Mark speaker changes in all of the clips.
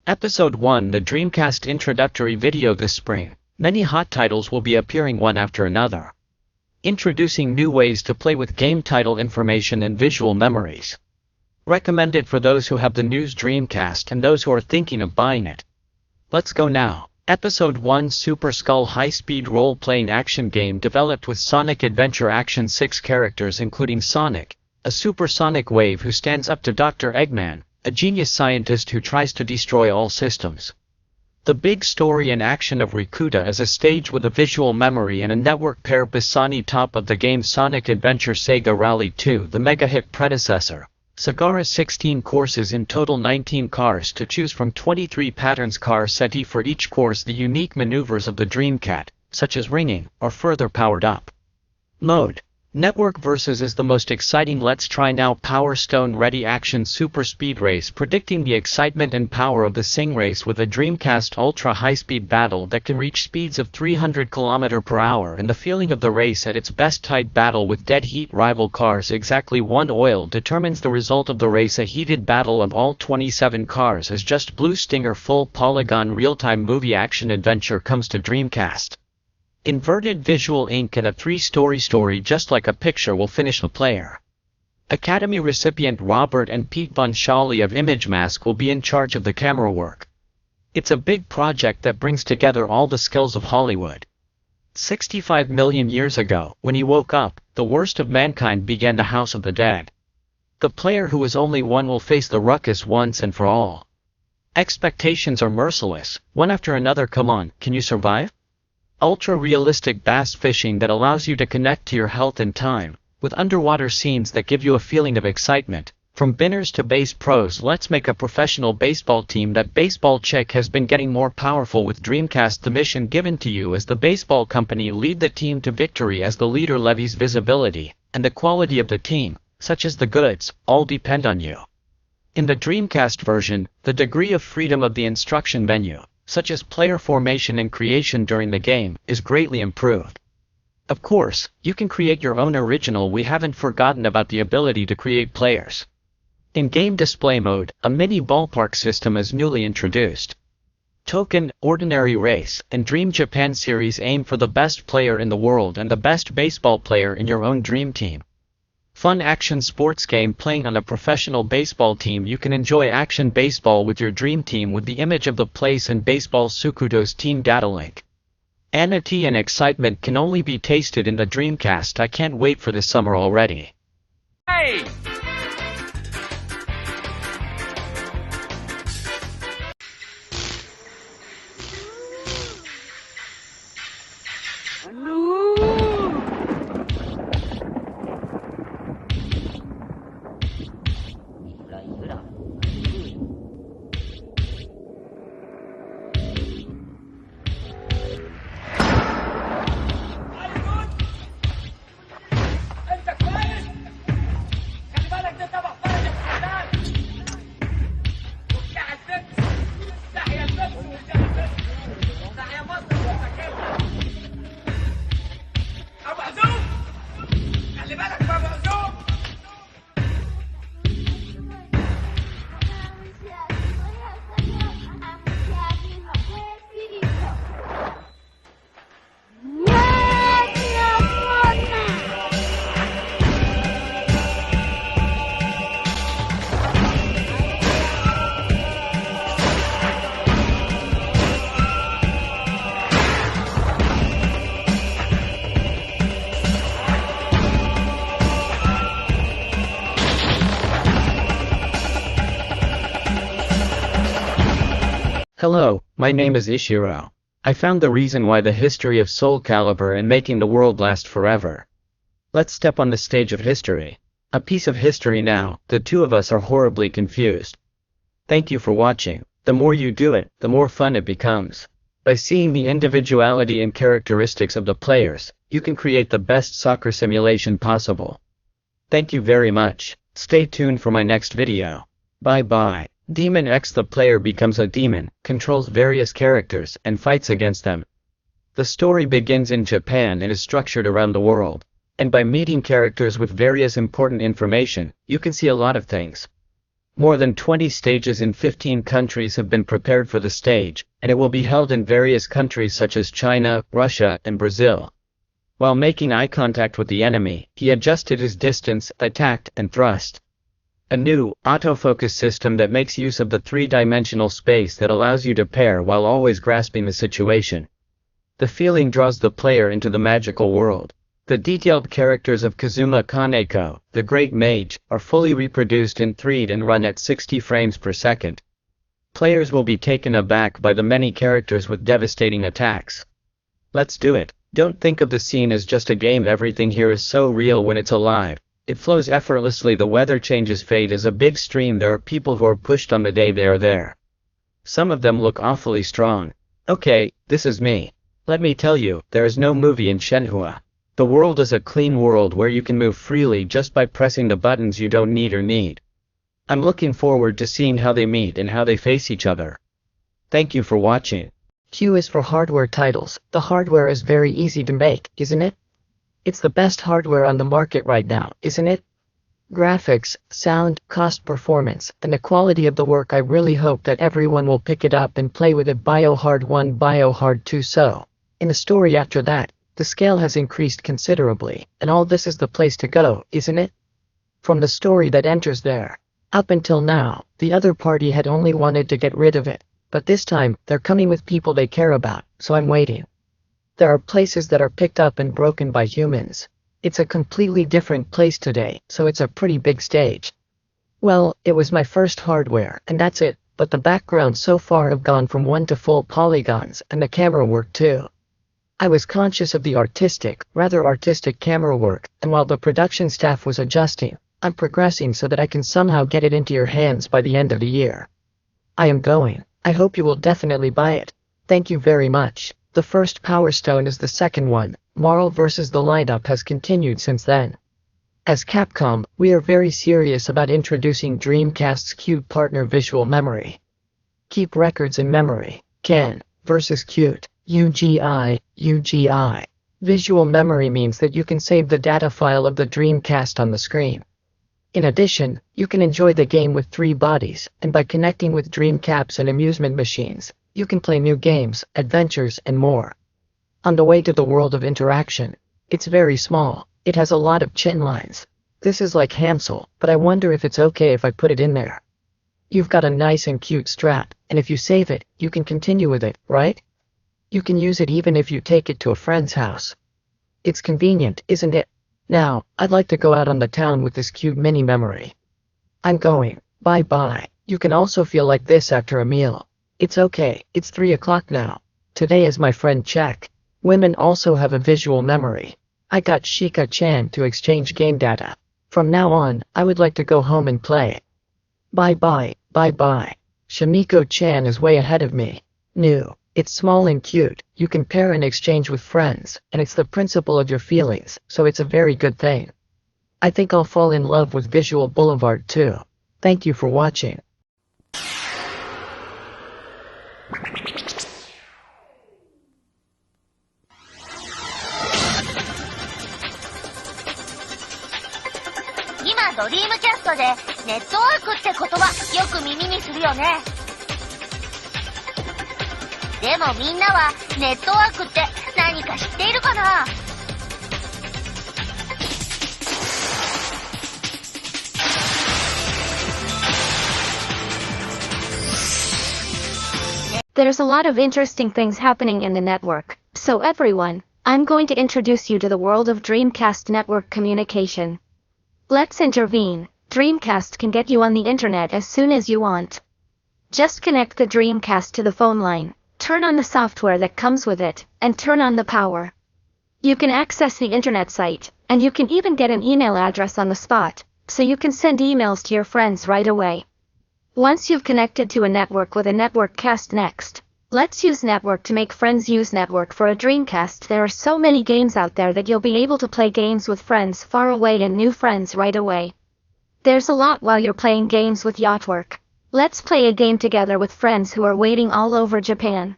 Speaker 1: Episode 1, the Dreamcast introductory video this spring. Many hot titles will be appearing one after another. Introducing new ways to play with game title information and visual memories. Recommended for those who have the newest Dreamcast and those who are thinking of buying it. Let's go now. Episode 1, Super Skull high-speed role-playing action game developed with Sonic Adventure Action 6 characters including Sonic, a supersonic wave who stands up to Dr. Eggman, a genius scientist who tries to destroy all systems. The big story and action of Rikuta is a stage with a visual memory and a network pair Bisani top of the game Sonic Adventure Sega Rally 2, the mega-hit predecessor. Sagara's 16 courses in total, 19 cars to choose from, 23 patterns car seti for each course. The unique maneuvers of the Dreamcat, such as ringing, are further powered up. Mode. Network versus is the most exciting. Let's try now. Power Stone Ready Action Super Speed Race, predicting the excitement and power of the Sing Race with a Dreamcast ultra high-speed battle that can reach speeds of 300 km/h and the feeling of the race at its best. Tight battle with dead heat rival cars. Exactly one oil determines the result of the race. A heated battle of all 27 cars as just Blue Stinger full polygon real-time movie action adventure comes to Dreamcast. Inverted visual ink and a 3-story story just like a picture will finish the player. Academy recipient Robert and Pete Von Schally of ImageMask will be in charge of the camera work. It's a big project that brings together all the skills of Hollywood. 65 million years ago, when he woke up, the worst of mankind began, the House of the Dead. The player who is only one will face the ruckus once and for all. Expectations are merciless, one after another. Come on, can you survive? Ultra-realistic bass fishing that allows you to connect to your health and time, with underwater scenes that give you a feeling of excitement. From beginners to base pros, let's make a professional baseball team. That baseball chick has been getting more powerful with Dreamcast. The mission given to you as the baseball company: lead the team to victory. As the leader levies visibility, and the quality of the team, such as the goods, all depend on you. In the Dreamcast version, the degree of freedom of the instruction menu, such as player formation and creation during the game, is greatly improved. Of course, you can create your own original. We haven't forgotten about the ability to create players. In game display mode, a mini ballpark system is newly introduced. Token, Ordinary Race, and Dream Japan Series aim for the best player in the world and the best baseball player in your own dream team. Fun action sports game playing on a professional baseball team. You can enjoy action baseball with your dream team with the image of the place and baseball Sukudo's team data link. Anity and excitement can only be tasted in the Dreamcast. I can't wait for this summer already. Hey! Hello, my name is Ishiro. I found the reason why the history of Soul Calibur and making the world last forever. Let's step on the stage of history. A piece of history now. The two of us are horribly confused. Thank you for watching. The more you do it, the more fun it becomes. By seeing the individuality and characteristics of the players, you can create the best soccer simulation possible. Thank you very much. Stay tuned for my next video. Bye bye. Demon X. The player becomes a demon, controls various characters, and fights against them. The story begins in Japan and is structured around the world. And by meeting characters with various important information, you can see a lot of things. More than 20 stages in 15 countries have been prepared for the stage, and it will be held in various countries such as China, Russia, and Brazil. While making eye contact with the enemy, he adjusted his distance, attacked, and thrust. A new, autofocus system that makes use of the three-dimensional space that allows you to pair while always grasping the situation. The feeling draws the player into the magical world. The detailed characters of Kazuma Kaneko, the Great Mage, are fully reproduced in 3D and run at 60 frames per second. Players will be taken aback by the many characters with devastating attacks. Let's do it. Don't think of the scene as just a game. Everything here is so real when it's alive. It flows effortlessly. The weather changes. Fate is a big stream. There are people who are pushed on the day they are there. Some of them look awfully strong. Okay, this is me. Let me tell you, there is no movie in Shenhua. The world is a clean world where you can move freely just by pressing the buttons you don't need. I'm looking forward to seeing how they meet and how they face each other. Thank you for watching.
Speaker 2: Q is for hardware titles. The hardware is very easy to make, isn't it? It's the best hardware on the market right now, isn't it? Graphics, sound, cost, performance, and the quality of the work. I really hope that everyone will pick it up and play with it. Biohard 1, Biohard 2. So, in the story after that, the scale has increased considerably, and all this is the place to go, isn't it? From the story that enters there. Up until now, the other party had only wanted to get rid of it, but this time, they're coming with people they care about, so I'm waiting. There are places that are picked up and broken by humans. It's a completely different place today, so it's a pretty big stage. Well, it was my first hardware, and that's it, but the backgrounds so far have gone from 1 to full polygons, and the camera work too. I was conscious of the rather artistic camera work, and while the production staff was adjusting, I'm progressing so that I can somehow get it into your hands by the end of the year. I am going. I hope you will definitely buy it. Thank you very much. The first Power Stone is the second one. Marl vs. the lineup has continued since then. As Capcom, we are very serious about introducing Dreamcast's Cute partner visual memory. Keep records in memory. Ken vs. Cute. UGI. Visual memory means that you can save the data file of the Dreamcast on the screen. In addition, you can enjoy the game with 3 bodies, and by connecting with Dreamcaps and amusement machines, you can play new games, adventures, and more. On the way to the world of interaction, it's very small. It has a lot of chin lines. This is like Hansel, but I wonder if it's okay if I put it in there. You've got a nice and cute strap, and if you save it, you can continue with it, right? You can use it even if you take it to a friend's house. It's convenient, isn't it? Now, I'd like to go out on the town with this cute mini memory. I'm going. Bye-bye. You can also feel like this after a meal. It's okay, it's 3 o'clock now. Today is my friend check. Women also have a visual memory. I got Shika-chan to exchange game data. From now on, I would like to go home and play. Bye-bye. Shamiko-chan is way ahead of me. New. It's small and cute, you can pair and exchange with friends, and it's the principle of your feelings, so it's a very good thing. I think I'll fall in love with Visual Boulevard too. Thank you for watching.
Speaker 3: 今ドリームキャストでネットワークって言葉よく耳にするよね。でもみんなはネットワークって何か知っているかな？There's
Speaker 4: a lot of interesting things happening in the network. So everyone, I'm going to introduce you to the world of Dreamcast network communication. Let's intervene. Dreamcast can get you on the internet as soon as you want. Just connect the Dreamcast to the phone line. Turn on the software that comes with it, and turn on the power. You can access the internet site, and you can even get an email address on the spot, so you can send emails to your friends right away. Once you've connected to a network with a network cast next, let's use network to make friends use network for a Dreamcast. There are so many games out there that you'll be able to play games with friends far away and new friends right away. There's a lot while you're playing games with Yachtwork. Let's play a game together with friends who are waiting all over Japan.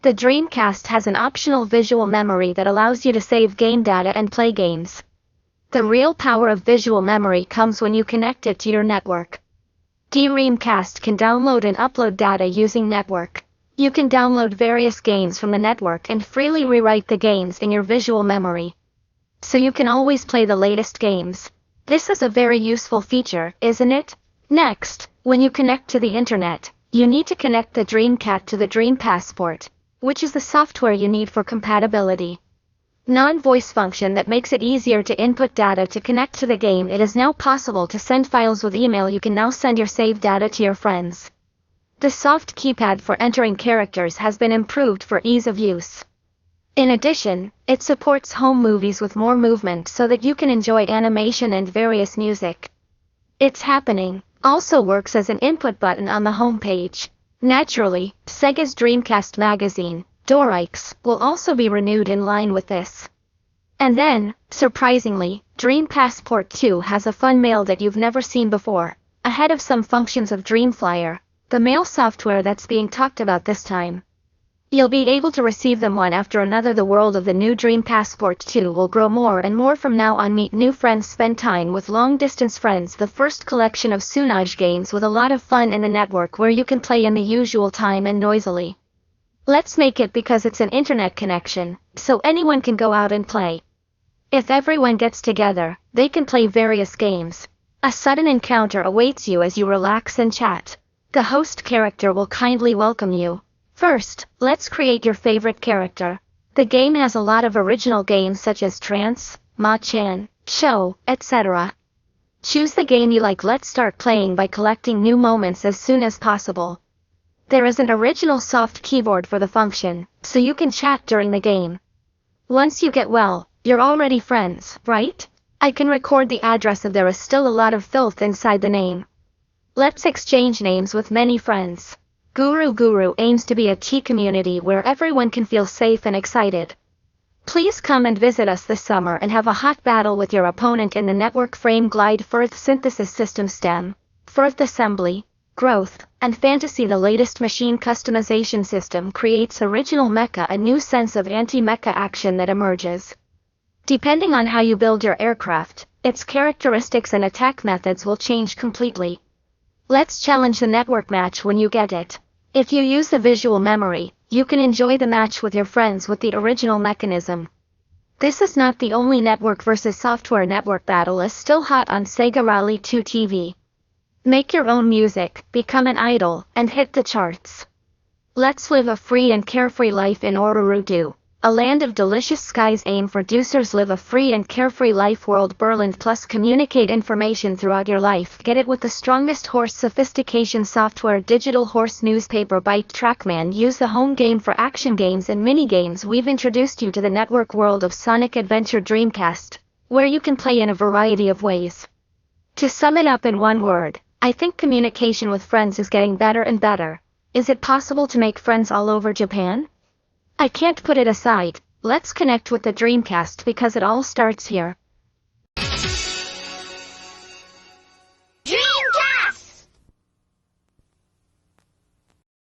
Speaker 4: The Dreamcast has an optional visual memory that allows you to save game data and play games. The real power of visual memory comes when you connect it to your network. Dreamcast can download and upload data using network. You can download various games from the network and freely rewrite the games in your visual memory, so you can always play the latest games. This is a very useful feature, isn't it? Next, when you connect to the internet, you need to connect the Dreamcast to the Dream Passport, which is the software you need for compatibility. Non-voice function that makes it easier to input data to connect to the game. It is now possible to send files with email. You can now send your saved data to your friends. The soft keypad for entering characters has been improved for ease of use. In addition, it supports home movies with more movement so that you can enjoy animation and various music. It's Happening also works as an input button on the home page. Naturally, Sega's Dreamcast magazine, Dorix, will also be renewed in line with this. And then, surprisingly, Dream Passport 2 has a fun mail that you've never seen before, ahead of some functions of Dreamflyer, the mail software that's being talked about this time. You'll be able to receive them one after another. The world of the new Dream Passport 2 will grow more and more from now on. Meet new friends, spend time with long-distance friends. The first collection of Sunage games with a lot of fun in the network where you can play in the usual time and noisily. Let's make it because it's an internet connection, so anyone can go out and play. If everyone gets together, they can play various games. A sudden encounter awaits you as you relax and chat. The host character will kindly welcome you. First, let's create your favorite character. The game has a lot of original games such as Trance, Ma-chan, Show, etc. Choose the game you like. Let's start playing by collecting new moments as soon as possible. There is an original soft keyboard for the function, so you can chat during the game. Once you get well, you're already friends, right? I can record the address if there is still a lot of filth inside the name. Let's exchange names with many friends. Guru aims to be a tea community where everyone can feel safe and excited. Please come and visit us this summer and have a hot battle with your opponent in the network. Frame Glide Firth Synthesis System STEM, Firth Assembly, Growth, and Fantasy. The latest machine customization system creates original mecha, a new sense of anti-mecha action that emerges. Depending on how you build your aircraft, its characteristics and attack methods will change completely. Let's challenge the network match when you get it. If you use the visual memory, you can enjoy the match with your friends with the original mechanism. This is not the only network versus software. Network battle is still hot on Sega Rally 2 TV. Make your own music, become an idol, and hit the charts. Let's live a free and carefree life in Oruro, a land of delicious skies. Aim for producers. Live a free and carefree life. World Berlin Plus. Communicate information throughout your life. Get it with the strongest horse sophistication software. Digital Horse Newspaper. Byte Trackman. Use the home game for action games and mini games. We've introduced you to the network world of Sonic Adventure Dreamcast, where you can play in a variety of ways. To sum it up in one word, I think communication with friends is getting better and better. Is it possible to make friends all over Japan? I can't put it aside. Let's connect with the Dreamcast because it all starts here.